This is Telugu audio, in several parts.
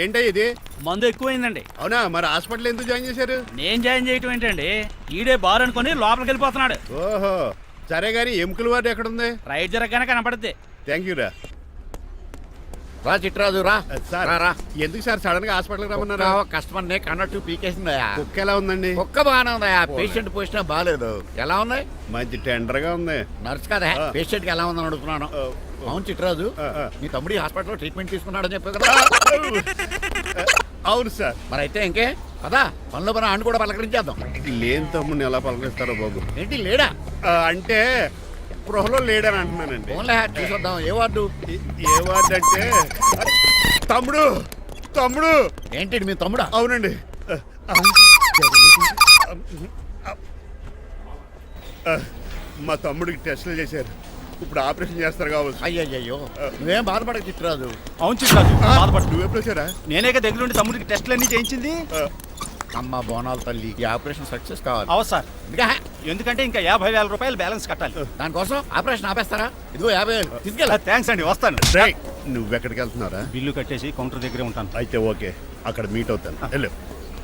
ఏంటో ఇది మందు ఎక్కువైందండి. అవునా? మరి హాస్పిటల్ ఎందుకు జాయిన్ చేశారు? నేను జాయిన్ చేయటం ఏంటండి, ఈడే బార్ అనుకుని లోపలికి వెళ్ళిపోతున్నాడు. ఓహో సరే గాని ఎముకల వార్డు ఎక్కడుంది? రైట్ జరగగానే కనపడుద్ది. థ్యాంక్ యూ రా. రా చిట్రాజు రా. సార్ రా. ఎందుకు సార్ సడన్ గా హాస్పిటల్ రమ్మన్నారా? కస్టమర్ నే కన్నట్టు పీకేసిందయా. కుక్క ఎలా ఉందండి? కుక్క బాగానే ఉందయా, పేషెంట్ పొజిషన్ బాగాలేదు. ఎలా ఉంది? మంచి టెండర్ గా ఉంది. నర్స్ కదా పేషెంట్ కి ఎలా ఉందని అడుగుతున్నాను. అవును చిట్రాజు, మీ తమ్ముడి హాస్పిటల్లో ట్రీట్మెంట్ తీసుకున్నాడని చెప్పావు కదా. అవును సార్. మరి అయితే ఇంకే కదా పనిలో పని ఆండు కూడా పలకరించేద్దాం. లేని తమ్ముడిని ఎలా పలకరిస్తారో బాబు. ఏంటి లేడా? అంటే గృహలో లేడని అంటున్నానండి. ఓన్లీ చూసొద్దాం. ఏ వార్డు? ఏ వార్డు అంటే తమ్ముడు తమ్ముడు. ఏంటి మీ తమ్ముడా? అవునండి. మా తమ్ముడికి టెస్టులు చేశారు, ఇప్పుడు ఆపరేషన్ చేస్తారు కావచ్చు. అయ్యయ్యో నువ్వేం బాధపడక చిట్రాజు. అవును చిట్రాజు, బాధపడు. నువ్వు ఎప్పుడు వచ్చారా? నేనే దగ్గరుండి తమ్ముడికి టెస్టులు అన్ని చేయించింది. అమ్మ బోనాల తల్లి, ఈ ఆపరేషన్ సక్సెస్ కావాలి. అవు సార్, ఎందుకంటే ఇంకా 50,000 రూపాయలు బ్యాలెన్స్ కట్టాలి. దానికోసం ఆపరేషన్ ఆపేస్తారా? ఇదిగో 50,000 తీసుకెళ్ళా. థ్యాంక్స్ అండి, వస్తాను. నువ్వెక్కడికి వెళ్తున్నారా? బిల్లు కట్టేసి కౌంటర్ దగ్గరే ఉంటాను. అయితే ఓకే, అక్కడ మీట్ అవుతాను. వెళ్ళు.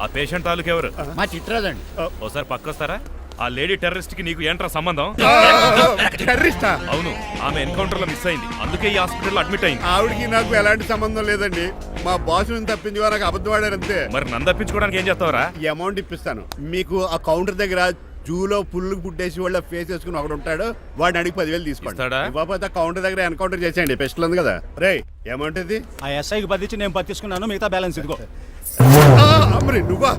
ఆ పేషెంట్ తాలూకు ఎవరు? మా చిట్రాజు అండి. ఓసారి పక్కొస్తారా? ఆ లేడీ టెర్రరిస్ట్ కి నీకు ఏంట్రా సంబంధం? టెర్రరిస్టా? అవును, ఆమె ఎన్కౌంటర్ లో మిస్ అయింది, అందుకే ఈ హాస్పిటల్ అడ్మిట్ అయింది. ఆవిడికి నాకు ఎలాంటి సంబంధం లేదండి. మా బాస్ నుంచి తప్పించి నాకు అబద్ధం ఆడారు అంతే. మరి నన్ను తప్పించుకోవడానికి ఏం చేస్తావరా? ఈ అమౌంట్ ఇప్పిస్తాను మీకు. ఆ కౌంటర్ దగ్గర జూలో పుల్లు పుట్టేసి వాళ్ళ ఫేస్ వేసుకుని ఒకడు ఉంటాడు, వాడిని అడిగి 10,000 తీసుకోండి. ఇవ్వకపోతే కౌంటర్ దగ్గర ఎన్కౌంటర్ చేసేయండి. పెస్టల్ ఉంది కదా. రే అమౌంట్ ఇది. ఆ ఎస్ఐకి బదిలించి నేను తీసుకున్నాను, మిగతా బ్యాలెన్స్ ఇదిగో. అమ్మరి నువ్వా?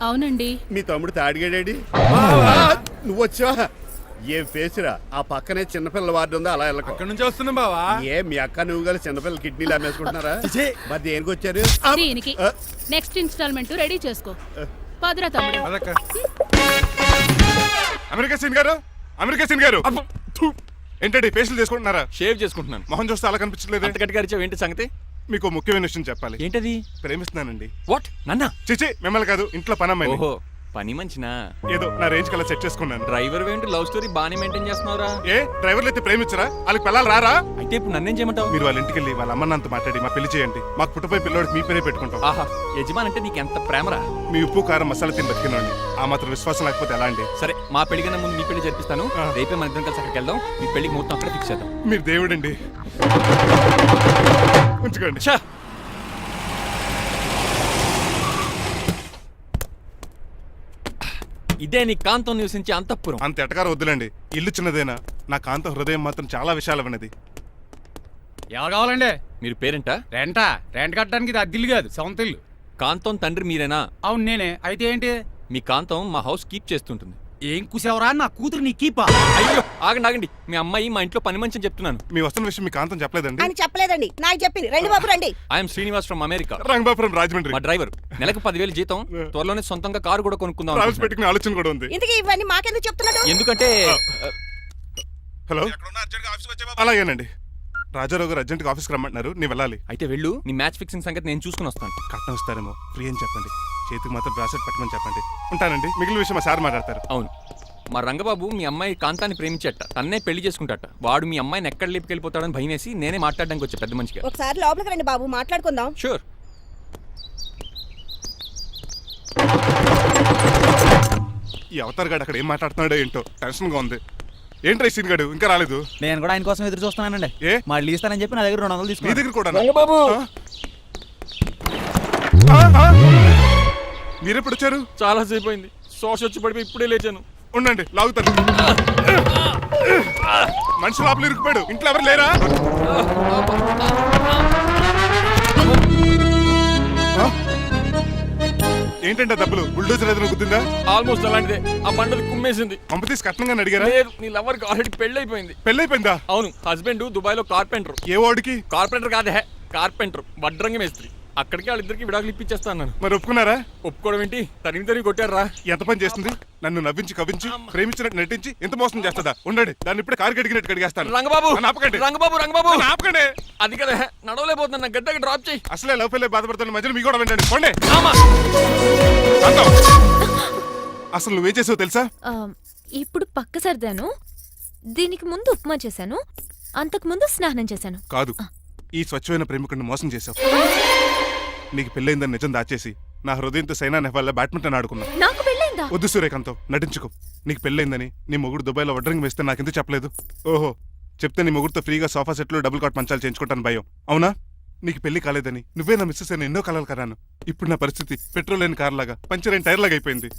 అవునండి. మీ తమ్ముడు తాడిగాడేడి? నువ్వు వచ్చావా? ఏం ఫేస్ రా. ఆ పక్కనే చిన్నపిల్లల వార్డు ఉందా, అలా వెళ్ళకు. అక్కడ నుంచి వస్తున్నాం బావా. ఏ మీ అక్క నువ్వు కలిసి చిన్నపిల్లల కిడ్నీలు అమ్మేసుకుంటున్నారా? మరి దేనికి వచ్చారు? దీనికి నెక్స్ట్ ఇన్స్టాల్మెంట్ రెడీ చేసుకో. పదరా తమ్ముడు. అమెరికా సీన్ గారు, అమెరికా సీన్ గారు ఏంటండి ఫేషియల్ చేసుకుంటున్నారా? షేవ్ చేసుకుంటున్నాను. మొహం చూస్తే అలా కనిపించలేదు. అంతకట్టి గారు ఏంటి సంగతి? మీకు ముఖ్యమైన విషయం చెప్పాలి. ఏంటది? ప్రేమిస్తున్నానండి. వాట్? నన్నా? చిచి మిమ్మల్ని కాదు, ఇంట్లో పనమ్మాయి. ఓహో, పని మంచినా? ఏదో నా రేంజ్ కల్లా సెట్ చేసుకున్నాను. డ్రైవర్ ఏంటి లవ్ స్టోరీ బానే మెయింటైన్ చేస్తున్నావురా? ఏ డ్రైవర్లు అయితే ప్రేమించరా? వాళ్ళకి పిల్లలు రారా? అయితే ఇప్పుడు నన్నేం చేయమంటావు? మీరు వాళ్ళ ఇంటికి వెళ్ళి వాళ్ళ అమ్మన్నంత మాట్లాడి మా పెళ్లి చేయండి. మాకు పుట్టపోయి పిల్లోడికి మీ పేరే పెట్టుకుంటాం. ఆహా, యజమాన్ అంటే నీకు ఎంత ప్రేమరా? మీ ఉప్పు కారం మసాలా తిని బతికినండి. ఆ మాత్రం విశ్వాసం లేకపోతే ఎలా అండి? సరే, మా పెళ్లి కన్నా ముందు మీ పెళ్లి జరిపిస్తాను. రేపే మన ఇద్దరం కలిసి అక్కడికి వెళ్దాం. మీ పెళ్లికి మొత్తం అక్కడే ఫిక్స్ చేద్దాం. మీరు దేవుడండి. ఉంచుకోండి. ఇదే నీ కాంతం నివసించే అంతఃపురం. అంత ఎటకారం వద్దులండి. ఇల్లు చిన్నదేనా, నా కాంత హృదయం మాత్రం చాలా విశాలమైనది. ఎవరు కావాలండి? మీరు పేరెంటా? రెంటా? రెంట్ కట్టడానికి ఇది అద్దిల్లు కాదు, సొంత ఇల్లు. కాంతం తండ్రి మీరేనా? అవును నేనే. అయితే ఏంటి? మీ కాంతం మా హౌస్ కీప్ చేస్తుంటుంది. ఏం కూసేవరా? నా కూతురు నీ కీపా? అయ్యో ఆగండి ఆగండి, మీ అమ్మాయి మా ఇంట్లో పని మంచి చెప్తున్నాను. మీ వస్తున్న విషయం మీ కాంతం చెప్పలేదండి? అని చెప్పలేదండి, నాకు చెప్పింది. రండి బాబు రండి. I'm Srinivas from America. Rangabapuram Rajahmundry. మా డ్రైవర్. నెలకు 10,000 జీతం. త్వరలోనే సొంతంగా కారు కూడా కొనుక్కుందాం. పెట్టుకునే ఆలోచన కూడా ఉంది. ఇంతకీ ఇవన్నీ మాకెందుకు చెప్తున్నాడు? ఎందుకంటే హలో, అలాగేనండి. రాజారావు గారు అర్జెంట్గా ఆఫీస్కి రమ్మంటున్నారు, నీ వెళ్ళాలి. అయితే వెళ్ళు, నీ మ్యాచ్ ఫిక్సింగ్ సంగతి నేను చూసుకుని వస్తాను. కట్నం ఇస్తారేమో, ఫ్రీ అని చెప్పండి. చేతికి మాత్రం బ్రాసెట్ పట్టమని చెప్పండి. ఉంటానండి. మిగిలిన విషయం మా సార్ మాట్లాడతారు. అవును, మా రంగబాబు మీ అమ్మాయి కాంతాన్ని ప్రేమించట, తన్నే పెళ్లి చేసుకుంటాట. వాడు మీ అమ్మాయిని ఎక్కడ లేపుకెళ్ళిపోతాడని భయం వేసి నేనే మాట్లాడడానికి వచ్చా పెద్ద మనిషిగా. ఒకసారి లోపలికి రండి బాబు, మాట్లాడుకుందాం. షూర్. ఈ అవతార్ గాడు అక్కడ ఏం మాట్లాడుతున్నాడో ఏంటో టెన్షన్గా ఉంది. ఏంట్రా సీన్ గాడు ఇంకా రాలేదు? నేను కూడా ఆయన కోసం ఎదురు చూస్తున్నానండి. ఏ మళ్ళీ ఇస్తానని చెప్పి నా దగ్గర 200 నీ తీసుకుని. దగ్గర కూడా మీరెప్పుడు వచ్చారు? చాలా సేపు అయింది. శోష వచ్చి పడిపోయి ఇప్పుడే లేచాను. ఉండండి, లాగుతాను. మనిషి లోపల ఇరుక్కుపోయాడు. ఇంట్లో ఎవరు లేరా? ఏంటంటే డబ్బులు బుల్డోజర్ ఏదైనా గుద్దిందా? ఆల్మోస్ట్ అలాంటిదే. ఆ బండలు కుమ్మేసింది. పంప తీసి కట్నంగా అడిగారా? లేదు, నీ లవర్కి ఆల్రెడీ పెళ్ళైపోయింది. పెళ్ళైపోయిందా? అవును, హస్బెండ్ దుబాయ్ లో కార్పెంటర్. ఏ వాడికి? కార్పెంటర్ కాదే, కార్పెంటర్, వడ్రంగి మేస్త్రి. అక్కడికి వాళ్ళిద్దరికి విడాకులు ఇప్పించేస్తాను. మరి ఒప్పుకున్నారా? ఒప్పుకోవడం ఏంటి, తరిగి కొట్టారా. ఎంత పని చేస్తుంది? నన్ను నవ్వించి కవ్వించి ప్రేమించినట్టు నటించి ఎంత మోసం చేస్తుందా? ఉండండి, దాన్ని ఇప్పుడు కారు కడిగినట్టు కడిగేస్తాను. రంగబాబు, ఆపకండి. రంగబాబు, రంగబాబు ఆపకండి. అది కదా, నడవలేకపోతున్నా, గడ్డకి డ్రాప్ చేయి. అసలే లవ్ ఫెయిల్ బాధపడుతున్న మధ్యలో మీ కూడా వినండి. పోండి. అసలు నువ్వేం చేసావు తెలుసా? ఇప్పుడు పక్క సర్దాను. దీనికి ముందు ఉప్మా చేశాను, అంతకు ముందు స్నానం చేశాను. కాదు, ఈ స్వచ్ఛమైన ప్రేమికుడిని మోసం చేశావు. నీకు పెళ్ళైందని నిజం దాచేసి నా హృదయంతో సైనా నెహ్వాల్ బ్యాడ్మింటన్ ఆడుకున్నా. నాకు పెళ్ళైందా? వద్దు సూర్యకాంతం, నటించుకో. నీకు పెళ్ళైందని నీ మొగుడు దుబాయ్లో వడ్రంగి వేస్తే నాకెందుకు చెప్పలేదు? ఓహో, చెప్తే నీ మొగుడుతో ఫ్రీగా సోఫా సెట్లు డబుల్ కాట్ మంచాలు చేయించుకుంటాను భయం. అవునా? నీకు పెళ్లి కాలేదని నువ్వే నా మిస్సెస్ అని ఎన్నో కలలు కరాను. ఇప్పుడు నా పరిస్థితి పెట్రోల్ లేని కార్ లాగా, పంచర్ అయిన టైర్ లాగా అయిపోయింది.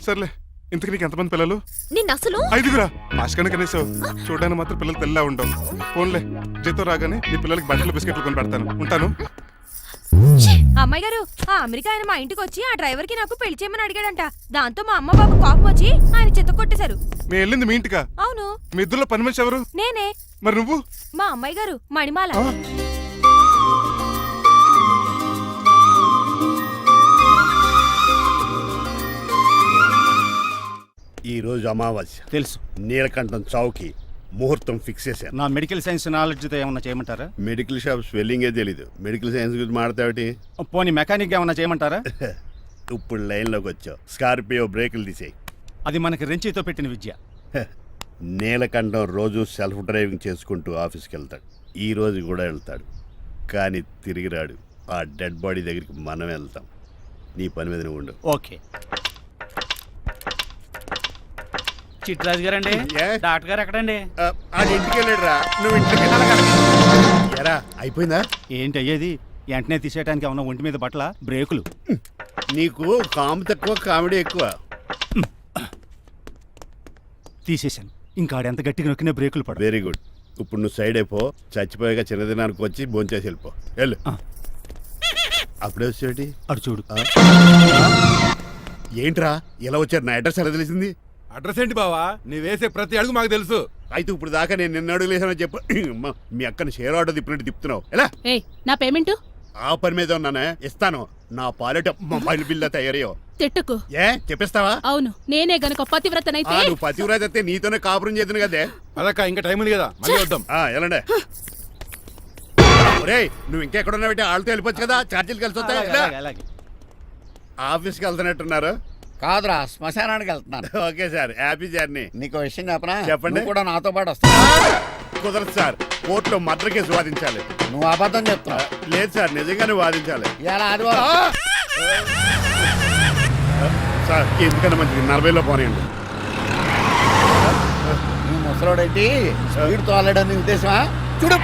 సర్లే, ఇంతకు నీకు ఎంతమంది పిల్లలు? నిన్ను అసలు 5గురా. ఆశకనే కనీసం చూడడానికి మాత్రం పిల్లలు తెల్లా ఉండవు. ఫోన్లే, జీతం రాగానే నీ పిల్లలకి బట్టలు బిస్కెట్లు కొని పెడతాను. ఉంటాను. అమ్మాయి గారు, ఆ అమెరికా ఆయన మా ఇంటికి వచ్చి ఆ డ్రైవర్ కి నాకు పెళ్లి చేయమని అడిగాడంట. దాంతో మా అమ్మ బాబు కోపం వచ్చి ఆయన చెత్త కొట్టేశారు. మేము వెళ్ళింది మీ ఇంటికా? అవును, మీ ఇద్దరులో పని మనిషి ఎవరు? నేనే. మరి నువ్వు? మా అమ్మాయి గారు మణిమాల. ఈ రోజు అమావాస్య తెలుసు. నీలకంఠం చౌకి ముహూర్తం ఫిక్స్ చేశాను. నా మెడికల్ సైన్స్ నాలెడ్జ్తో ఏమన్నా చేయమంటారా? మెడికల్ షాప్ స్వెల్లింగే తెలీదు, మెడికల్ సైన్స్ గురించి మాట్లాడతావిటి? పోనీ మెకానిక్ ఏమన్నా చేయమంటారా? ఇప్పుడు లైన్లోకి వచ్చావు. స్కార్పియో బ్రేకులు తీసేయి. అది మనకి రెంచితో పెట్టిన విద్య. నీలకంఠం రోజు సెల్ఫ్ డ్రైవింగ్ చేసుకుంటూ ఆఫీస్కి వెళ్తాడు. ఈ రోజు కూడా వెళ్తాడు, కానీ తిరిగి రాడు. ఆ డెడ్ బాడీ దగ్గరికి మనం వెళ్తాం. నీ పని మీద నువ్వు ఉండు. ఓకే. చిట్రాజు గారండి, ఏ? డాక్టర్ గారు ఎక్కడండి? అది ఇంటికి వెళ్ళాడు రా, నువ్వు ఇంటికి ఎరా. అయిపోయిందా? ఏంటి అయ్యేది? వెంటనే తీసేయడానికి ఏమన్నా ఒంటి మీద బట్టల బ్రేకులు? నీకు కాము తక్కువ, కామెడీ ఎక్కువ. తీసేశాను. ఇంకా ఆడెంత గట్టిగా నొక్కినా బ్రేకులు పడ. Very good. ఇప్పుడు నువ్వు సైడ్ అయిపో. చచ్చిపోయాక చిన్నదినానికి వచ్చి భోంచేసి వెళ్ళిపో. వెళ్ళు. అప్పుడే వచ్చేటి అటు చూడు. ఏంట్రా ఇలా వచ్చారు? నా అడ్రస్ ఎలా తెలిసింది? అడ్రస్ ఏంటి బావా? నీ వేసే ప్రతి అడుగు మాకు తెలుసు. అయితే ఇప్పుడు దాకా నేను నిన్న అడుగులేసానని చెప్పు. అమ్మా, మీ అక్కని షేర్ ఆర్డర్ తిప్పినట్టు తిప్పుతున్నావు. ఎలా? నా పేమెంట్ ఆ పని మీద ఉన్నానే, ఇస్తాను. నా పాలెట మొబైల్ బిల్లా తయారయ్యో. తిట్టుకు. ఏ చెప్పిస్తావా? అవును, నేనే గనక పతివ్రతనైతే నువ్వు పతివ్రత అయితే నీతోనే కాపురం చేద్దును కదే. అదక్క, ఇంకా టైం ఉంది కదా, మళ్ళీ వద్దాం. ఎలాండే? ఒరేయ్, నువ్వు ఇంకెక్కడున్నా పెట్టి వాళ్ళతో వెళ్ళిపోవచ్చు కదా, ఛార్జీలు కలిసి వస్తాయి. ఎలా? అలాగే. ఆఫీస్కి వెళ్తున్నట్టున్నారు. కాదురా, శ్మశానానికి వెళ్తున్నాను. Okay sir, happy journey. నీకు విషయం చెప్పనా? చెప్పండి. నువ్వు కూడా నాతో పాటు వస్తావు. కుదరదు సార్, కోర్టులో మర్డర్ కేసు వాదించాలి. నువ్వు అబద్ధం చెప్తున్నావు. లేదు సార్, నిజంగానే వాదించాలి. ఇలా ఆదివారం సార్, ఎందుకన్నా మంచిది 40లో పోనీయండి. నువ్వు ముసలోడేంటి స్పీడ్ తోలడని ఉద్దేశమా? చూడు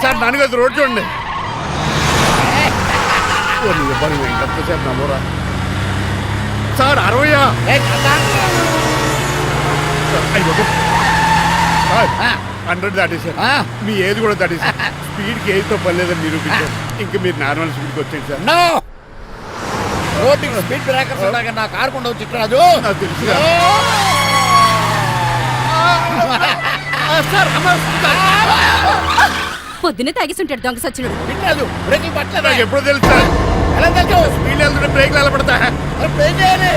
సార్, నాన్నగారు రోడ్ చూడండి. ఎంతసేపు నమ్మరా సార్? 60 100 దాటేశారు. మీ ఏది కూడా దాటేశారు. స్పీడ్కి ఏదితో పని లేదని నిరూపించారు. ఇంకా మీరు నార్మల్ స్పీడ్కి వచ్చేది సార్. రోడ్డుకి స్పీడ్ బ్రేకర్స్ ఉండగా నా కారు కొండ చిట్రాజు. నాకు తెలుసు పొద్దునే తాగిస్తుంటాడు దొంగ సచ్చినుడు. చిట్రాజు బ్రేకింగ్ పట్టలేదు. నాకు ఎప్పుడో తెలుసు సార్. ఎలా తెలుసు? స్పీడ్ వెళ్తుంటే బ్రేక్లు ఎలా పడతా? బ్రేక్ చేయాలి.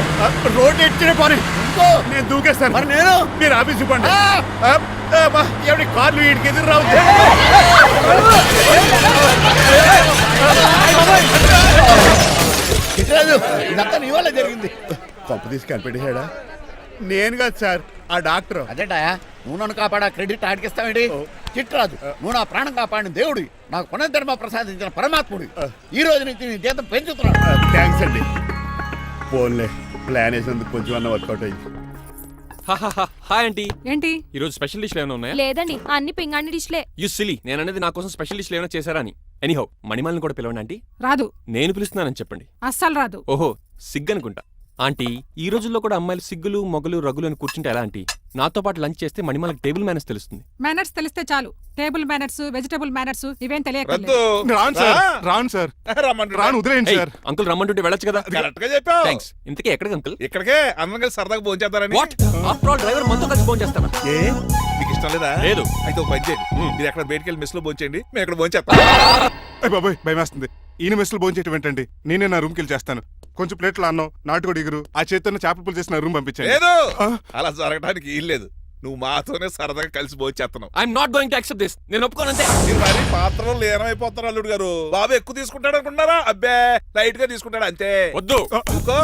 రోడ్డు ఎచ్చినే పోనీ, ఇంకో నేను దూకేస్తాను. మరి నేను? మీరు ఆఫీస్ ఇవ్వండి. ఎవరి కార్లు వీడికి ఎదురు రావు. చిట్రాజు, ఇదంతా నీ వల్ల జరిగింది. పంపు తీసి కనిపెట్టేశాడా? నేను కాదు సార్, ఆ డాక్టర్. అదేంటా నువ్వు నన్ను కాపాడా క్రెడిట్ ఆడికిస్తావేంటి? చిట్రాజు, నువ్వు నా ప్రాణం కాపాడిన దేవుడి, నాకు పునర్ధర్మ ప్రసాదించిన పరమాత్ముడి. ఈ రోజు నుంచి నీ జీతం పెంచుతున్నాడు. థ్యాంక్స్ అండి. ఫోన్లే, ప్లాన్ వేసినందుకు కొంచెం అన్న వర్కౌట్ అయింది. Hi aunty. ఏంటి ఈ రోజు స్పెషల్ డిష్లు ఏమైనా ఉన్నాయా? లేదండి, అన్ని పింగాణి డిష్లే. యు సిలీ, నేను అనేది నా కోసం స్పెషల్ డిష్లు ఏమైనా చేశారా అని. ఎనీహౌ, మణిమాలని కూడా పిలవండి ఆంటీ. రాదు. నేను పిలుస్తున్నానని చెప్పండి. అస్సలు రాదు. ఓహో, సిగ్గనుకుంటా. ఆంటీ, ఈ రోజుల్లో కూడా అమ్మాయిలు సిగ్గులు మొగలు రగులు అని కూర్చుంటే ఎలా ఆంటీ? నాతో పాటు లంచ్ చేస్తే మణిమాలకి టేబుల్ మేనర్స్ తెలుస్తుంది. మేనర్స్ తెలిస్తే చాలు. టేబుల్ మేనర్స్, వెజిటబుల్ మేనర్స్ ఇవేం తెలియదు. రాను సార్, రాను సార్, రాను, వదిలేయండి సార్. అంకుల్ రమ్మంటుంటే వెళ్ళొచ్చు కదా. కరెక్ట్ గా చెప్పావు. థ్యాంక్స్. ఇంతకీ ఎక్కడికి అంకుల్? ఇక్కడికే అందరం కలిసి సరదాగా భోంచేద్దారని. వాట్? ఆఫ్టర్ ఆల్ డ్రైవర్ మనతో కలిసి ఫోన్ చేస్తాను. ఏ మీకు ఇష్టం లేదా? లేదు. అయితే ఒక పని చేయండి, మీరు ఎక్కడ బయటికి వెళ్ళి మెస్ లో భోంచేయండి, మేము ఎక్కడ భోంచేస్తాం. బాబాయ్ భయమేస్తుంది. ఈయన మెస్సులు భోంచేయటం ఏంటండి? నేనే నా రూమ్కి వెళ్ళి చేస్తాను. కొంచెం ప్లేట్లు అన్నం, నాటుకోడి ఇగురు, ఆ చేతితో చేపల పులుసు చేసి నా రూమ్ పంపించాను. లేదు, అలా జరగడానికి ఏం లేదు. నువ్వు మాతోనే సరదాగా కలిసి భోంచేస్తున్నావు. I'm not going to accept this. నేను ఒప్పుకోనంతే. మీరు మరి పాత్రలో లీనమైపోతారు అల్లుడు గారు. బాబు ఎక్కువ తీసుకుంటాడు అనుకుంటున్నారా? అబ్బే, లైట్ గా తీసుకుంటాడు అంతే. వద్దు, ఊకో.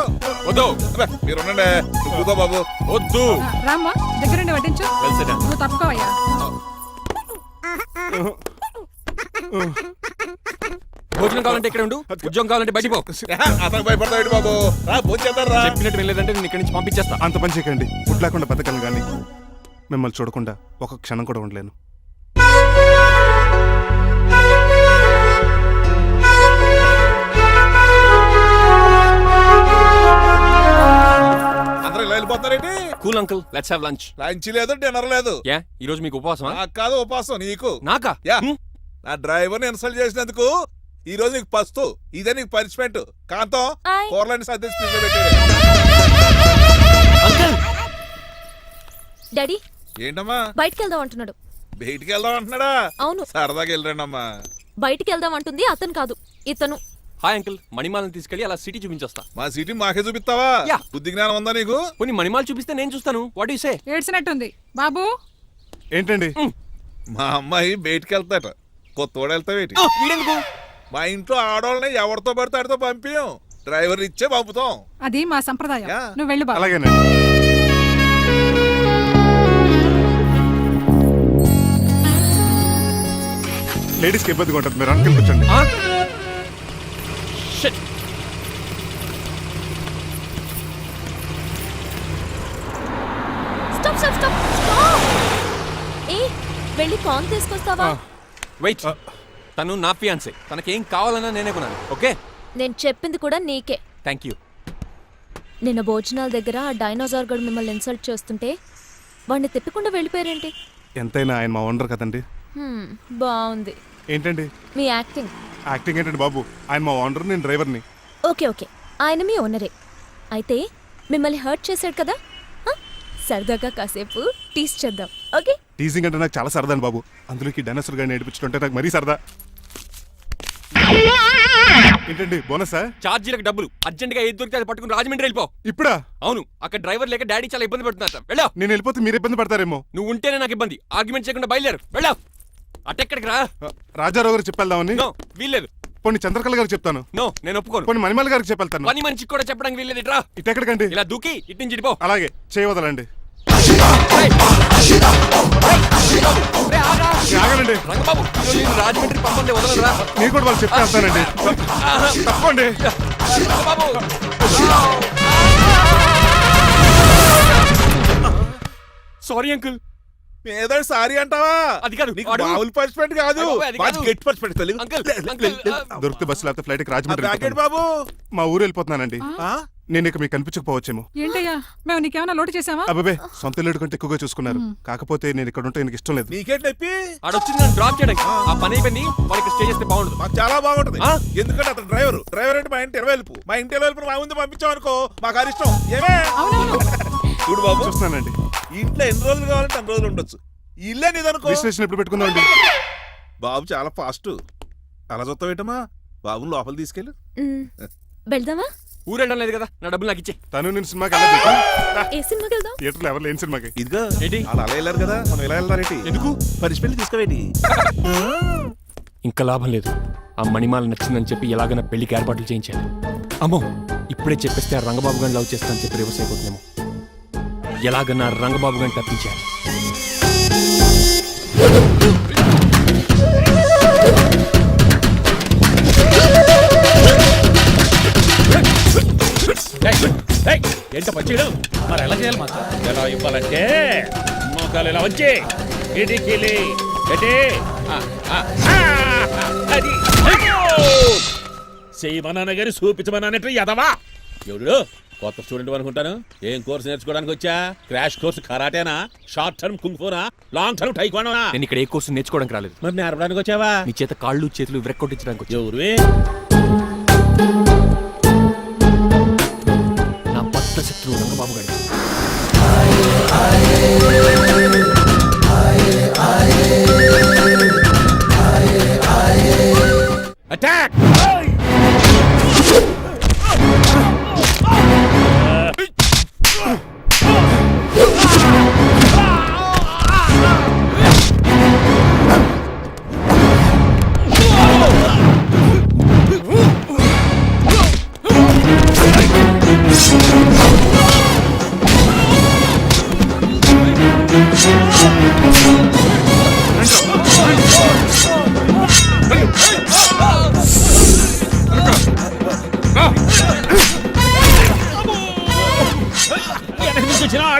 వద్దు. అబ్బే, మీరు ఉండండి. నువ్వు ఊకో బాబు. వద్దు. రామ్మా, దగ్గరుండి వడ్డించు. Well said. నువ్వు తప్పుకోవయ్యా. భోజనం కావాలంటే ఇక్కడ ఉండు, ఉద్యోగం కావాలంటే బయటికి పో. అతను భయపడతాడు బాబు. రా భోజనం చేద్దాం రా. చెప్పినట్టు వెళ్ళలేదంటే నేను ఇక్కడి నుంచి పంపించేస్తా. అంత పని చేయకండి. ఫుడ్ లేకుండా బతకను కానీ మిమ్మల్ని చూడకుండా ఒక క్షణం కూడా ఉండలేను. అందరూ ఇలా వెళ్ళిపోతారేంటి? Cool uncle, let's have lunch. Lunch లేదు, డిన్నర్ లేదు. యా ఈ రోజు మీకు ఉపవాసమా? నాకు కాదు ఉపాసం, నీకు. నాకా? యా. నా డ్రైవర్ని ఇన్సల్ట్ చేసినందుకు ఈ రోజు నీకు పస్తు, ఇదే నీకు పనిష్మెంట్. కాంతం ఆయ్. కూరలని సర్దేసి ఫ్రిడ్జ్ లో పెట్టాడు. అంకుల్ డాడీ ఏంటమ్మా బయటికి వెళ్దాం అంటున్నాడు. బయటికి వెళ్దాం అంటున్నాడా? అవును, సరదాగా వెళ్ళరండమ్మా. బయటికి వెళ్దాం అంటుంది అతను కాదు, ఇతను. హాయ్ అంకుల్, మణిమాలను తీసుకెళ్ళి అలా సిటీ చూపించొస్తా. మా సిటీ మాకే చూపిస్తావా? యా. బుద్ధి జ్ఞానం ఉందా నీకు? కొన్ని మణిమాలు చూపిస్తే నేను చూస్తాను. What you say? ఏడ్చినట్టుంది బాబు. ఏంటండి? మా అమ్మాయి బయటికి వెళ్తాట. కొత్తోడు వెళ్తావేటి? వీడెందుకు? మా ఇంట్లో ఆడవాళ్ళని ఎవరితో పడితే ఆడితో పంపించం, డ్రైవర్ ఇచ్చే పంపుతాం. అది మా సంప్రదాయం. యా. నువ్వు వెళ్ళు బాబు. అలాగేనండి. లేడీస్కి ఇబ్బందిగా ఉంటుంది, మీరు అంకుల్ కూర్చోండి. ఆ? Shit. Stop stop stop stop. ఏ వెళ్ళి కాన్ తీసుకొస్తావా? వెయిట్, తను నా ఫియాన్సే. తనకేం కావాలన్నా నేనే కొనాలి. ఓకే, నేను చెప్పింది కూడా నీకే. Thank you. నిన్న భోజనాల దగ్గర ఆ డైనోసార్ గడు మిమ్మల్ని ఇన్సల్ట్ చేస్తుంటే వాడిని తిప్పకుండా వెళ్ళిపోయారేంటి? ఎంతైనా ఆయన మా ఓనర్ కదండి. బాగుంది ఏంటండి మీ యాక్టింగ్. యాక్టింగ్ ఏంటండి బాబు? ఆయన మా ఓనర్, నేను డ్రైవర్ని. ఓకే ఓకే, ఆయన మీ ఓనరే. అయితే మిమ్మల్ని హర్ట్ చేశాడు కదా, హ? సరదాగా కాసేపు టీస్ చేద్దాం. ఓకే? టీజింగ్ అంటే నాకు చాలా సరదా అండి బాబు. అందులోకి డైనోసర్ గారిని ఏడిపించుకుంటే నాకు మరీ సరదా. ఏంటండి బోనసా? ఛార్జీలకు డబ్బులు అర్జెంట్ గా ఏది దొరికితే అది పట్టుకుని రాజమండ్రి వెళ్ళిపో. ఇప్పుడా? అవును, అక్కడ డ్రైవర్ లేక డాడీ చాలా ఇబ్బంది పడుతున్నారు. వెళ్ళా. నేను వెళ్ళిపోతే మీరు ఇబ్బంది పడతారేమో. నువ్వు ఉంటేనే నాకు ఇబ్బంది. ఆర్గ్యుమెంట్ చేయకుండా బయలుదేరు. వెళ్ళా. అటెక్కడికి రా. రాజారావు గారు చెప్పేద్దామని. నో, వీల్లేదు. పోనీ చంద్రకళ గారికి చెప్తాను. నో, నేను ఒప్పుకోను. పోనీ మణిమాల గారికి చెప్పెళ్తాను. పని మనిషికి కూడా చెప్పడానికి వీల్లేదు. ఇట్రా. ఇటెక్కడికండి? ఇలా దూకి ఇటు నుంచి ఇడిపో. అలాగే చేయవదలండి. ఆగనండి. రంగబాబు, ఈరోజు నేను రాజమండ్రి పంపండి, వదలరా. మీరు కూడా వాళ్ళు చెప్పేస్తానండి. తప్పండి. రంగబాబు. Sorry uncle. ఏదో సారీ అంటావా? అది కాదు, నీకు వాడు- మామూలు పనిష్మెంట్ కాదు, అయ్యో, అది కాదు. గట్టి పనిష్మెంట్. అంకుల్, అంకుల్, దొరికితే బస్సు లేకపోతే ఫ్లైట్ కి రాజమండ్రి బ్యాకెట్ వెళ్ళిపోతాను. బాబు. మా ఊరు వెళ్ళిపోతున్నానండి. ఆ? నేను ఇక మీకు కనిపించకపోవచ్చేమో. ఏంటయ్యా మేము నీకేమైనా లోటు చేసావా? అబ్బాబే, సొంత ఇల్లు కంటే ఎక్కువగా చూసుకున్నారు. కాకపోతే నేను ఇక్కడ ఉంటే నాకు ఇష్టం లేదు. నీకేంటి నొప్పి? ఆడొచ్చింది నన్ను డ్రాప్ చేయడానికి. ఆ పని అయిపోయింది. వాళ్ళకి స్టే చేస్తే బాగుండదు. మాకు చాలా బాగుంటది. ఆ? ఎందుకంటే అతను డ్రైవర్ అంటే మా ఇంటి ఇరవైపు, మా ఇంటి ఇరవైపు మా ముందు పంపించాం అనుకో మాకు అది ఇష్టం. ఏమే చూడు బాబు, చూస్తున్నానండి. ఇంట్లో ఎన్ని రోజులు కావాలంటే అన్ని రోజులు ఉండొచ్చు. ఇల్లే నీదనుకో. రిజిస్ట్రేషన్ ఎప్పుడు పెట్టుకుందామండి? బాబు చాలా ఫాస్ట్. అలా చూస్తావేటమ్మా? బాబుని లోపల తీసుకెళ్ళు. వెళ్దామా? ఊరెళ్ళడం లేదు కదా, నా డబ్బులు నాకు ఇచ్చే. తను నేను సినిమాకి వెళ్ళదు. ఏ సినిమాకి వెళ్దాం? థియేటర్లో ఎవరు లేని సినిమాకి. ఇదిగో ఏంటి? అలా అలా వెళ్ళారు కదా, మనం ఇలా వెళ్తారేంటి? ఎందుకు? పనిష్మెంట్ తీసుకోవేటి? ఇంకా లాభం లేదు. ఆ మణిమాల నచ్చిందని చెప్పి ఎలాగైనా పెళ్లికి ఏర్పాట్లు చేయించాను. అమ్మో, ఇప్పుడే చెప్పేస్తే ఆ రంగబాబు గారిని లవ్ చేస్తానని చెప్పి రివర్స్ అయిపోతుందేమో. ఎలాగన్నా రంగబాబు గారిని తప్పించాను. ఏంట పచ్చేయడం మరి ఎలా చేయాలి మాత్రం? ఎలా ఇవ్వాలంటే మోకాలు ఇలా వచ్చి ఇడికిలి అది చేయమన్నాను గారి చూపించమన్నట్టు ఎదవా. ఎవడు కొత్త స్టూడెంట్ అనుకుంటాను. ఏం కోర్సు నేర్చుకోవడానికి వచ్చా? క్రాష్ కోర్సు కరాటేనా, షార్ట్ టర్మ్ కుంగ్ఫూనా, లాంగ్ టర్మ్ టైక్వాండోనా? నేను ఇక్కడ ఏ కోర్సు నేర్చుకోవడానికి రాలేదు. మరి నేర్పడానికి వచ్చావా? నీ చేత కాళ్ళు చేతులు విరక్కొట్టించడానికి వచ్చా. ఎవరువే? నా బద్ద శత్రువు రంగబాబు గారి. అటాక్!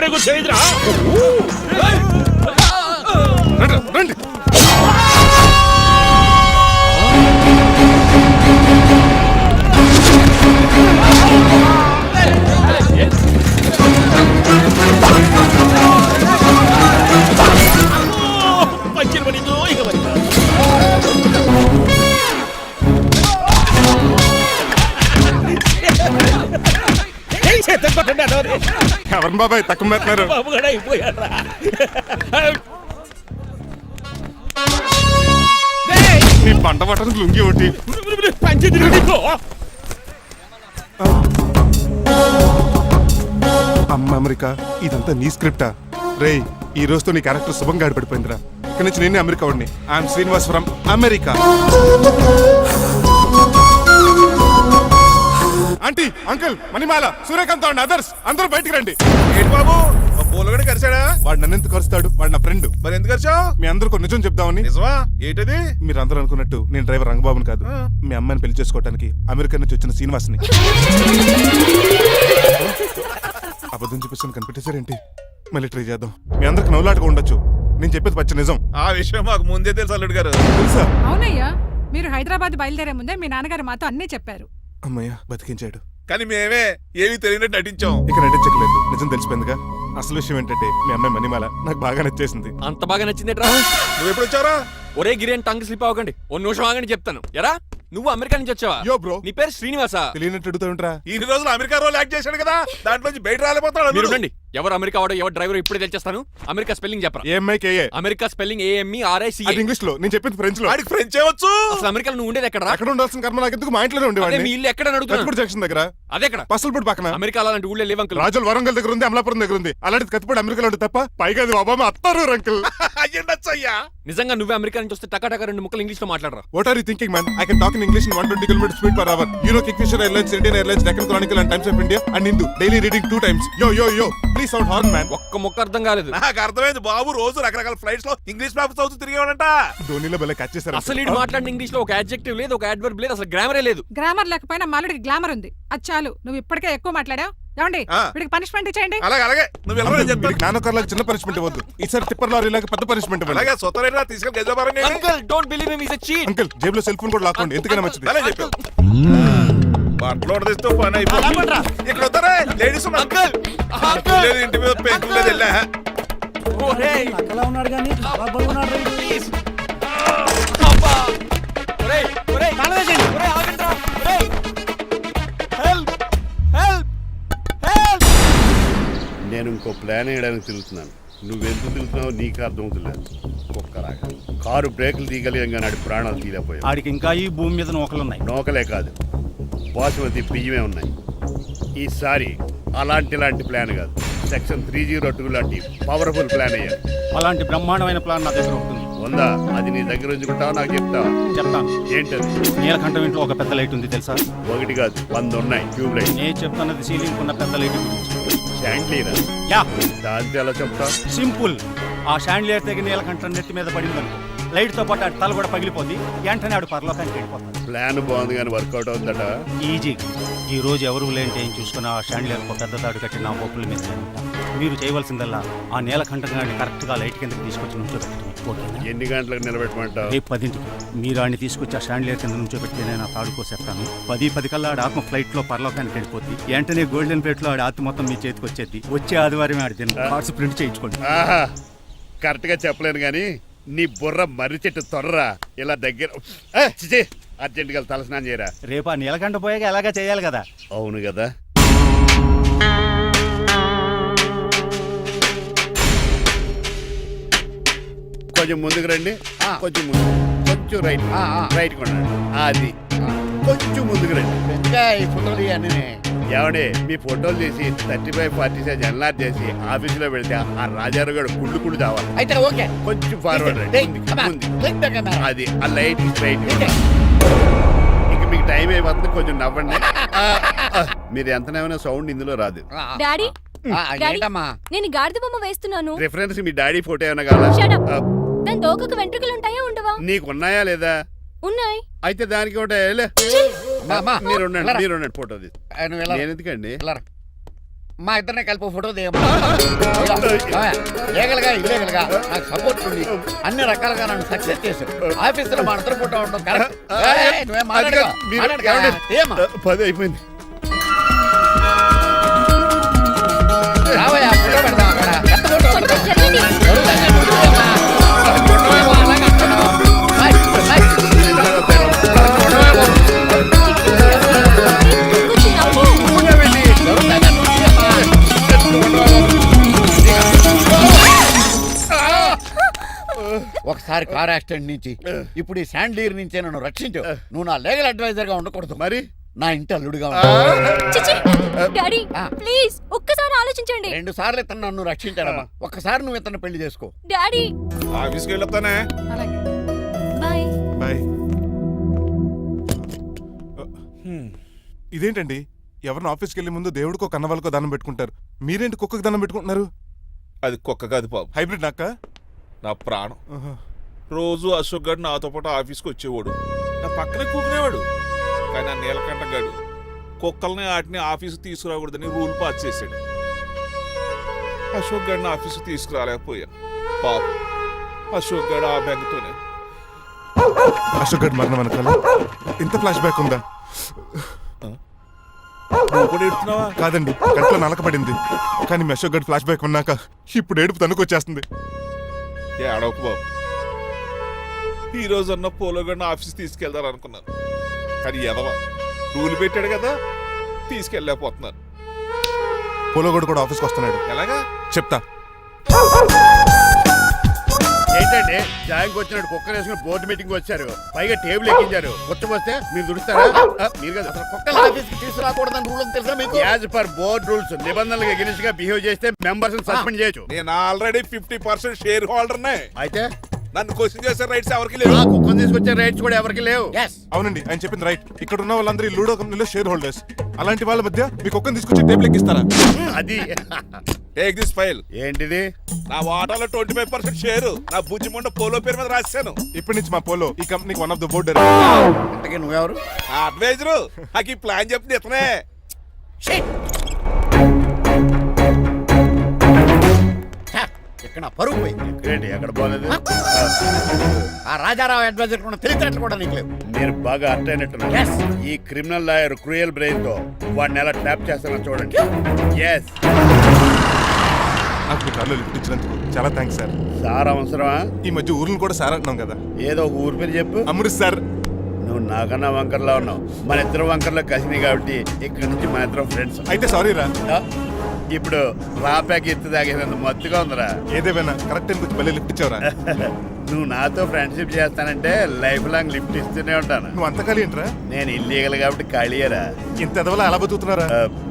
గాడే కూర్చోయిద్రా. రండి, రండి. పంచిన పడిందో ఇక మరి. చేతులు పట్టండి అదోరే. ఎవరిని బాబాయ్ తక్కువ పెడుతున్నారు? బాబు కూడా అయిపోయారా. నీ పంట పట్టడానికి లుంగి ఒకటి. పంచింది నీకు. అమ్మ అమెరికా, ఇదంతా నీ స్క్రిప్టా? రేయ్, ఈ రోజుతో నీ క్యారెక్టర్ శుభంగా ఆడిపడిపోయిందిరా. ఇక్కడి నుంచి నేనే అమెరికా వాడిని. I'm Srinivas from America. Aunty, uncle, Manimala, Suryakant and others అందరూ బయటికి రండి. ఏంటి బాబు మా పూలగడ కలిసాడా? వాడు నన్ను ఎందుకు కరుస్తాడు? వాడు నా ఫ్రెండ్. మరి ఎందుకు కలిసావు? మీ అందరికీ ఒక నిజం చెప్దామని. నిజమా? ఏంటది? మీరు అందరూ అనుకున్నట్టు నేను డ్రైవర్ రంగబాబుని కాదు. మీ అమ్మాయిని పెళ్లి చేసుకోవడానికి అమెరికా నుంచి వచ్చిన శ్రీనివాస్ని. అబద్ధం చూపిస్తాను కనిపెట్టేశారేంటి? మళ్ళీ ట్రై చేద్దాం. మీ అందరికి నవ్వులాటగా ఉండొచ్చు. నేను చెప్పేది పచ్చ నిజం. ఆ విషయం మాకు ముందే తెలుసు అల్లుడు గారు. తెలుసా? అవునయ్యా, మీరు హైదరాబాద్ బయలుదేరే ముందే మీ నాన్నగారు మాతో అన్నీ చెప్పారు. అమ్మయ్య, బతికించాడు. కానీ మేమే ఏమీ తెలియనట్టు నటించాం. ఇక నటించకలేదు, నిజం తెలిసిపోయిందిగా. అసలు విషయం ఏంటంటే మీ అమ్మాయి మణిమాల నాకు బాగా నచ్చేసింది. అంత బాగా నచ్చిందేట్రా? నువ్వు ఎప్పుడు వచ్చారా? ఒరే గిరియన్ టంగ్ స్లిప్ అవ్వకండి. ఓ నిమిషం ఆగండి చెప్తాను. ఎరా, నువ్వు అమెరికా నుంచి వచ్చావా? యో బ్రో, నీ పేరు శ్రీనివాసా? తెలియనట్టు అడుగుతావుంట్రా. ఇన్ని రోజులు అమెరికా రోల్ యాక్ట్ చేశాడు కదా, దాంట్లోంచి బయట రాలిపోతాడు. మీరు ఉండండి. ఎవరు అమెరికా వాడో ఎవరు డ్రైవర్ ఇప్పుడే తెలిచేస్తాను. అమెరికా స్పెల్లింగ్ చెప్పరా? ఏఎంఐకేఏ. America spelling AMERICA. అది ఇంగ్లీష్ లో, నేను చెప్పింది ఫ్రెంచ్ లో. వాడికి ఫ్రెంచ్ వచ్చు. అసలు అమెరికాలో నువ్వు ఉండేది ఎక్కడ? అక్కడ ఉండాల్సిన కర్మ నాకు ఎందుకు? మా ఇంట్లోనే అదే ఉండేవాడిని. మీ ఇల్లు ఎక్కడ అడుగుతున్నాను. కత్తిపూడి జంక్షన్ దగ్గర. అదెక్కడ? పసలపూడి పక్కన. అమెరికా అలాంటి ఊళ్ళో లేవు అంకుల్. రాజుల వరంగల్ దగ్గర ఉంది, అమలాపురం దగ్గర ఉంది. అలాంటిది కత్తిపూడి అమెరికాలో ఉంటుంది తప్ప. పైగా అది ఒబామా అత్తారు అంకుల్. అయ్యా నిజంగా నువ్వే అమెరికా నుంచి వస్తే టకాటక 2 ముక్కలు ఇంగ్లీష్ లో మాట్లాడరా? What are you thinking, man? I can talk in English in 120 km speed per hour. You know Kingfisher Airlines, Indian Airlines, Deccan Chronicle and Times of India and Hindu. Daily reading 2 times. Yo, yo, yo. Please sound horn, man. ఒక్క ముక్క అర్థం కాలేదు. నాకు అర్థమైంది బాబు. రోజు రకరకాల ఫ్లైట్స్ లో ఇంగ్లీష్ పేపర్స్ చదువుతూ తిరిగేవాడంట. ధోనిలో భలే క్యాచ్ చేశారు. అసలు ఇటు మాట్లాడిన ఇంగ్లీష్ లో ఒక అడ్జెక్టివ్ లేదు, ఒక అడ్వర్బ్ లేదు, అసలు గ్రామరే లేదు. గ్రామర్ లేకపోయినా మాలుడికి గ్లామర్ ఉంది. అది చాలు, నువ్వు ఇప్పటికే ఎక్కువ మాట్లాడావు. ఏమండి, వీడికి పనిష్మెంట్ ఇచ్చేయండి. అలాగే అలాగే నువ్వు వెళ్ళమని చెప్తాను. నాన్నకర్లకు చిన్న పనిష్మెంట్ ఇవ్వద్దు. ఈసారి టిప్పర్ లారీలాగా పెద్ద పనిష్మెంట్ ఇవ్వండి. అలాగే సొంత తీసుకెళ్ళి గెజబారని uncle don't believe him, he is a cheat. Uncle, జేబులో సెల్ ఫోన్ కూడా లాక్కోండి, ఎందుకైనా మంచిది. అలా చెప్పు. బట్టలు ఉడదీస్తూ పని అయిపోతుంది. ఇక్కడ వస్తారా లేడీస్ అంకుల్ లేదు, ఇంటి మీద పెంకులు లేదు. వెళ్ళా ఒరేయ్ అలా ఉన్నాడు కానీ ప్లీజ్ అబ్బా. ఒరేయ్ ఒరేయ్ ఒరేయ్ ఆగండ్రా. ఒరేయ్ హెల్ప్ హెల్ప్ హెల్ప్. నేను ఇంకో ప్లాన్ వేయడానికి తిరుగుతున్నాను. నువ్వెందుకు తిరుగుతున్నావో నీకు అర్థమవుతులేదు. ఒక్కలాగా కారు బ్రేకులు తీయగలిగాం కానీ ఆడి ప్రాణాలు తీయలేకపోయావు. ఆడికి ఇంకా ఈ భూమి మీద నూకలున్నాయి. నోకలే కాదు, బాసుమతి బియ్యమే ఉన్నాయి. ఈసారి ఇలాంటి ప్లాన్ కాదు, సెక్షన్ 302 లాంటి పవర్ఫుల్ ప్లాన్ అయ్యారు. అలాంటి బ్రహ్మాండమైన ప్లాన్ నా దగ్గర ఉంటుంది. ఉందా? అది నీ దగ్గర ఉంచుకుంటావా, నాకు చెప్తావా? చెప్తాను. ఏంటది? నీలకంఠం ఇంట్లో ఒక పెద్ద లైట్ ఉంది తెలుసా? ఒకటి కాదు, 100 ఉన్నాయి ట్యూబ్ లైట్. నేను చెప్తున్నది సీలింగ్ ఉన్న పెద్ద లైట్ గురించి. శాండ్లీరా? యా, దాంతో ఎలా చెప్తా? సింపుల్. ఆ షాండ్లియర్ తెగి నీలకంఠం నెత్తి మీద పడిందనుకో, లైట్ తో పాటు ఆడి తల కూడా పగిలిపోద్ది. వెంటనే ఆడు పరలోకానికి వెళ్ళిపోతాడు. ప్లాన్ బాగుంది కానీ వర్కౌట్ అవుతుందట. ఈజీ. ఈ రోజు ఎవరు లేంటే ఏం చూసుకుని ఆ షాండ్లియర్ ఒక పెద్ద తాడు కట్టి నా పప్పుల మీద ఉంటా. మీరు చేయవలసిందల్లా ఆ నీలకంఠం గారిని కరెక్ట్ గా లైట్ కిందకి తీసుకొచ్చి నుంచోబెట్టండి. ఓకేనా? ఎన్ని గంటలకు నిలబెట్టమంటావు? రేపు 10ంటికి మీరు ఆడిని తీసుకొచ్చి ఆ షాండ్లియర్ కింద నుంచోబెడితే నేను ఆ తాడు కోసేస్తాను. 10 కల్లా ఆడ ఆత్మ ఫ్లైట్ లో పరలోకానికి వెళ్ళిపోద్ది. వెంటనే గోల్డెన్ ప్లేట్ లో ఆడి ఆత్మ మొత్తం మీ చేతికి వచ్చేది. వచ్చే ఆదివారం ఆడి తిన్న కార్డ్స్ ప్రింట్ చేయించుకోండి. ఆహా, కరెక్ట్ గా చెప్పలేను కానీ నీ బుర్ర మర్రి చెట్టు తొర్రా. ఇలా దగ్గర అర్జెంటుగా తలస్నానం చేయరా. రేపు ఆ నీలకంఠ పోయాక ఎలాగా చేయాలి కదా. అవును కదా. కొంచెం ముందుకు రండి. కొంచెం ముందు, కొంచెం రైట్, రైట్ కొనండి. అది కొంచెం ముందుకు రండి. ఈ ఫోటోలు అన్నీ ఏమండి, మీ ఫోటోలు తీసి 35, 40 సైజ్ ఎన్లార్ చేసి ఆఫీసులో పెడితే ఆ రాజారావు గారు కుళ్ళు చావాలి. అయితే ఓకే, కొంచెం ఫార్వర్డ్ రండి. ముందుకి. అది ఆ లైట్ రైట్. ఇక మీకు టైం అయిపోతుంది, కొంచెం నవ్వండి. మీరు ఎంతనేమైనా సౌండ్ ఇందులో రాదు. డాడీ, ఏంటమ్మా? నేను గాడిద బొమ్మ వేస్తున్నాను. రిఫరెన్స్ మీ డాడీ ఫోటో ఏమైనా కావాలా? Shut up. దాని దోకకు వెంట్రుకలు ఉంటాయా ఉండవా? నీకు ఉన్నాయా లేదా? ఉన్నాయి. అయితే దానికి ఒకటే మీరు ఉండండి ఫోటో తీసి. నేను ఎందుకండి? మా ఇద్దరిని కలిపి ఫోటో లీగల్గా ఇల్లీగల్గా నాకు సపోర్ట్ ఉంది అన్ని రకాలుగా నన్ను సక్సెస్ చేశారు ఆఫీసులో మా ఇద్దరు ఫోటో ఉండడం కరెక్ట్ నువ్వేం మాట్లాడుకో. ఏమ్మా? 10 అయిపోయింది. రావయ్యా, ఫోటో పెడదాం అక్కడ. ఎంత ఫోటో కొంచెం జరగండి. జరుగుతుందా? నువ్వేమ్మా? ఫోటో ఏమో అలాగే అంటున్నావు. Bye, bye. కొంచెం నవ్వు. జరుగుతుందా? నువ్వేమ్మా? ఒకసారి కార్ యాక్సిడెంట్ నుంచి ఇప్పుడు ఈ శాండీర్ నుంచే నన్ను రక్షించు. నువ్వు నా లీగల్ అడ్వైజర్ గా ఉండకూడదు, మరి నా ఇంటి అల్లుడుగా ఉండాలి. చిచి, డాడీ ఆ. ప్లీజ్ ఒక్కసారి ఆలోచించండి. 2 సార్లు ఇతను నన్ను రక్షించాడమ్మా. ఒక్కసారి నువ్వు ఇతను పెళ్లి చేసుకో. డాడీ ఆఫీస్కి వెళ్ళొస్తానే. బాయ్. బాయ్. ఇదేంటండి, ఎవరిని ఆఫీస్కి వెళ్ళే ముందు దేవుడికో కన్నవాళ్ళకో దండం పెట్టుకుంటారు, మీరేంటి కుక్కకి దండం పెట్టుకుంటున్నారు? అది కుక్క కాదు బాబు, హైబ్రిడ్ నాక్క. నా ప్రాణం. రోజు అశోక్ గడు నాతో పాటు ఆఫీస్కి వచ్చేవాడు, నా పక్కనే కూకునేవాడు. కానీ ఆ నీలకంఠ గడు కుక్కల్ని వాటిని ఆఫీసు తీసుకురాకూడదని రూల్ పాస్ చేశాడు. అశోక్ గడిని ఆఫీసు తీసుకురాలేకపోయాను. పాప అశోక్ గడు ఆ బెంగతోనే. అశోక్ గడ్ మరణం వెనకాల ఇంత ఫ్లాష్ బ్యాక్ ఉందా? నువ్వు కూడా ఎడుతున్నావా? కాదండి, కంట్లో నలకబడింది. కానీ మీ అశోక్ గడ్ ఫ్లాష్ బ్యాక్ ఉన్నాక ఇప్పుడు ఏడుపు తనుకొచ్చేస్తుంది. ఏడవకు బాబు, ఈ రోజు అన్న పోలో గడిని ఆఫీస్ తీసుకెళ్దాం అనుకున్నాను. కానీ ఎదవా రూల్ పెట్టాడు కదా, తీసుకెళ్ళలేకపోతున్నాను. పోలోగోడు కూడా ఆఫీస్కి వస్తున్నాడు. ఎలాగా చెప్తా. ఏంటండి జాయింగ్ వచ్చినట్టు కుక్కర్ వేసుకుని బోర్డు మీటింగ్ వచ్చారు, పైగా టేబుల్ ఎక్కించారు. వస్తే మీరు దుడుస్తారా? మీరు కదా అసలు కుక్కల ఆఫీస్కి తీసుకురాకూడదని రూల్ అని తెలుసా మీకు? యాజ్ పర్ బోర్డ్ రూల్స్ నిబంధనలకు ఎగినెస్ట్ గా బిహేవ్ చేస్తే మెంబర్స్ సస్పెండ్ చేయొచ్చు. నేను ఆల్రెడీ 50% షేర్ హోల్డర్నే. అయితే నన్ను క్వశ్చన్ చేసే రైట్స్ ఎవరికి లేవు. ఆ కుక్కను తీసుకొచ్చే రైట్స్ కూడా ఎవరికి లేవు. అవునండి, ఆయన చెప్పింది రైట్. ఇక్కడ ఉన్న వాళ్ళందరూ ఈ లూడో కంపెనీలో షేర్ హోల్డర్స్. అలాంటి వాళ్ళ మధ్య మీ కుక్కను తీసుకొచ్చి టేబుల్ ఎక్కిస్తారా? అది టేక్ దిస్ ఫైల్. ఏంటిది? నా వాటాలో 25% షేరు నా బుజ్జిమండ పోలో పేరు మీద రాశాను. ఇప్పటి నుంచి మా పోలో ఈ కంపెనీకి వన్ ఆఫ్ ద బోర్డ్. ఇంతకీ నువ్వెవరు? అడ్వైజరు. నాకు ఈ ప్లాన్ చెప్పింది ఇతనే. ఇక్కడ పరుగు పోయి ఏంటి ఎక్కడ పోలేదు? ఆ రాజారావు అడ్వైజర్ కూడా తెలియటట్లు కూడా నీకు లేవు. మీరు బాగా అర్ట్ అయినట్టున్నారు. Yes. ఈ క్రిమినల్ లాయర్ క్రూయల్ బ్రెయిన్ తో వాడిని ఎలా ట్యాప్ చేస్తానో చూడండి. ఎస్ నాకు మీ కార్లో లిఫ్ట్ ఇచ్చినందుకు చాలా థ్యాంక్స్ సార్. సార్ అవసరమా? ఈ మధ్య ఊర్లు కూడా సార్ అంటున్నాం కదా. ఏదో ఒక ఊరి పేరు చెప్పు. అమృత్సర్. నువ్వు నాకన్నా వంకర్లా ఉన్నావు. మన ఇద్దరు వంకర్లో కలిసినాయి కాబట్టి ఇక్కడ నుంచి మన ఇద్దరం ఫ్రెండ్స్. అయితే సారీ రా. ఇప్పుడు రాపాకి ఎత్తు తాగేదంత మత్తుగా ఉందిరా. ఏదేమైనా కరెక్ట్ టైంకి వచ్చి మళ్ళీ లిఫ్ట్ ఇచ్చావురా. నువ్వు నాతో ఫ్రెండ్షిప్ చేస్తానంటే లైఫ్ లాంగ్ లిఫ్ట్ ఇస్తూనే ఉంటాను. నువ్వు అంత ఖాళీ ఏంట్రా? నేను ఇల్లీగల్ కాబట్టి ఖాళీయరా. ఇంత ఎదవలా ఎలా బతుకుతున్నారా?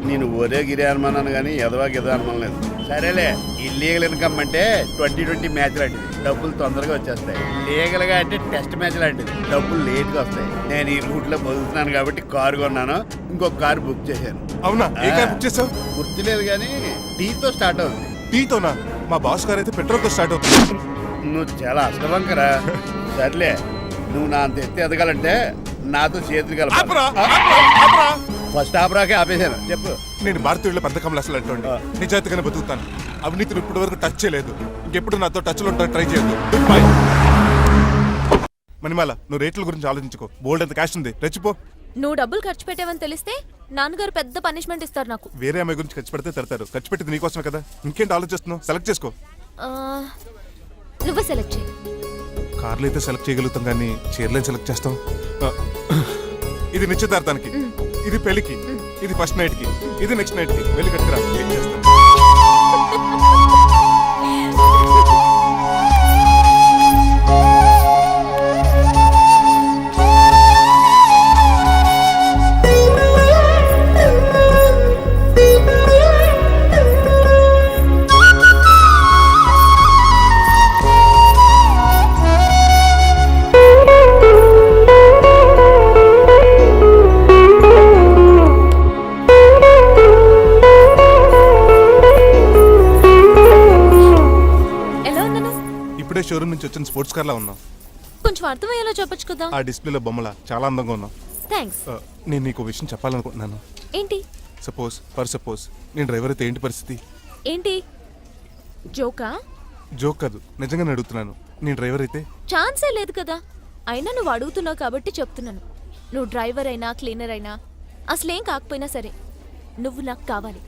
నేను ఒరే గిరి అనుమానాను కానీ ఎదవా గిదా అనుమానం లేదు. సరేలే, ఇల్లీగల్ ఇన్కమ్ అంటే 2020 మ్యాచ్ లాంటిది, డబ్బులు తొందరగా వచ్చేస్తాయి. లీగల్ గా అంటే టెస్ట్ మ్యాచ్ లాంటిది, డబ్బులు లేట్ గా వస్తాయి. నేను ఈ రూట్ లో బతుకుతున్నాను కాబట్టి కారు కొన్నాను, ఇంకొక కారు బుక్ చేశాను. అవునా? ఏ కార్ బుక్ చేసావు? గుర్తులేదు కానీ టీతో స్టార్ట్ అవుతుంది. టీతోనా? మా బాస్ కార్ అయితే పెట్రోల్ తో స్టార్ట్ అవుతుంది. నువ్వు చాలా అష్టవంకరా. సర్లే, నువ్వు నా అంత ఎత్తి ఎదగాలంటే నాతో చేతులు కలపాలి. ఫస్ట్ ఆపరాకే ఆపేశాను. చెప్పు. నేను భారతీయుల పెద్ద కమలు అసలు అంటోండి. నిజాయితీగానే బతుకుతాను. అవినీతిని ఇప్పటి వరకు టచ్ చేయలేదు. ఇంకెప్పుడు నాతో టచ్ లో ఉంటాను ట్రై చేయొద్దు. Good bye. మణిమాల, నువ్వు రేట్ల గురించి ఆలోచించుకో. బోల్డ్ అంత క్యాష్ ఉంది, రెచ్చిపో. నువ్వు డబ్బులు ఖర్చు పెట్టావని తెలిస్తే నాన్నగారు పెద్ద పనిష్మెంట్ ఇస్తారు నాకు. వేరే అమ్మాయి గురించి ఖర్చు పెడితే తిడతారు. ఖర్చు పెట్టింది నీకోసమే కదా. ఇంకేంటి ఆలోచిస్తున్నావు? సెలెక్ట్ చేసుకో. ఆ, నువ్వే సెలెక్ట్ చేయి. కార్లు అయితే సెలెక్ట్ చేయగలుగుతాం కానీ చీరలేం సెలెక్ట్ చేస్తాం. ఇది నిశ్చితార్థానికి, ఇది పెళ్లికి, ఇది ఫస్ట్ నైట్ కి, ఇది నెక్స్ట్ నైట్ కి. వెళ్ళి కట్టుకురా. ఏం చేస్తాం? షోరూమ్ నుంచి వచ్చిన స్పోర్ట్స్ కార్ లా ఉన్నావు. కొంచెం అర్థమయ్యేలా చెప్పొచ్చు కదా. ఆ డిస్ప్లేలో బొమ్మలా చాలా అందంగా ఉన్నావు. థ్యాంక్స్. నేను నీకు విషయం చెప్పాలనుకుంటున్నాను. ఏంటి? సపోజ్ నేను డ్రైవర్ అయితే ఏంటి పరిస్థితి? ఏంటి జోకా? జోక్ కాదు, నిజంగానే అడుగుతున్నాను. నేను డ్రైవర్ అయితే ఛాన్సే లేదు కదా. అయినా నువ్వు అడుగుతున్నావు కాబట్టి చెప్తున్నాను. నువ్వు డ్రైవర్ అయినా క్లీనర్ అయినా అసలేం కాకపోయినా సరే నువ్వు నాకు కావాలి.